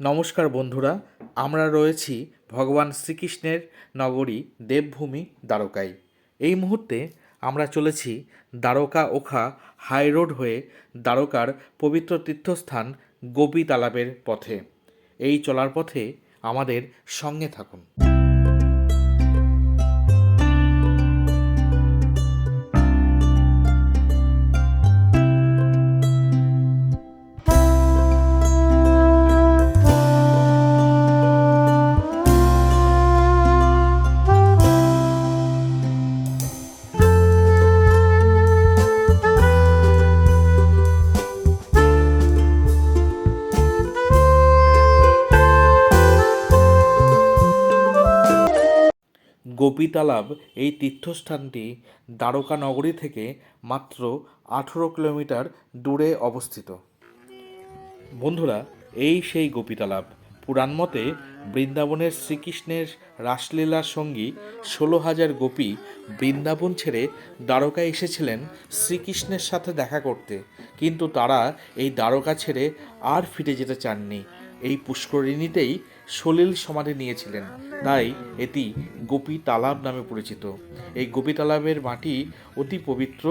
নমস্কার বন্ধুরা, আমরা রয়েছি ভগবান শ্রীকৃষ্ণের নগরী দেবভূমি দ্বারকায়। এই মুহূর্তে আমরা চলেছি দ্বারকা ওখা হাই রোড হয়ে দ্বারকার পবিত্র তীর্থস্থান গোপী তালাবের পথে। এই চলার পথে আমাদের সঙ্গে থাকুন। গোপী তালাব এই তীর্থস্থানটি দ্বারকা নগরী থেকে মাত্র 18 কিলোমিটার দূরে অবস্থিত। বন্ধুরা, এই সেই গোপী তালাব। পুরাণ মতে বৃন্দাবনের শ্রীকৃষ্ণের রাসলীলার সঙ্গী 16,000 গোপী বৃন্দাবন ছেড়ে দ্বারকায় এসেছিলেন শ্রীকৃষ্ণের সাথে দেখা করতে, কিন্তু তারা এই দ্বারকা ছেড়ে আর ফিরে যেতে চাননি। এই পুষ্করিণীতেই সলিল সমাধি নিয়েছিলেন, তাই এটি গোপী তালাব নামে পরিচিত। এই গোপী তালাবের মাটি অতি পবিত্র।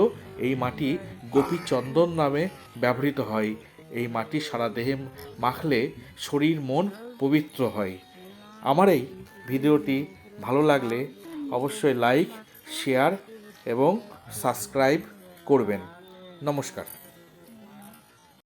এই মাটি গোপী চন্দন নামে ব্যবহৃত হয়। এই মাটি সারা দেহে মাখলে শরীর মন পবিত্র হয়। আমার এই ভিডিওটি ভালো লাগলে অবশ্যই লাইক, শেয়ার এবং সাবস্ক্রাইব করবেন। নমস্কার।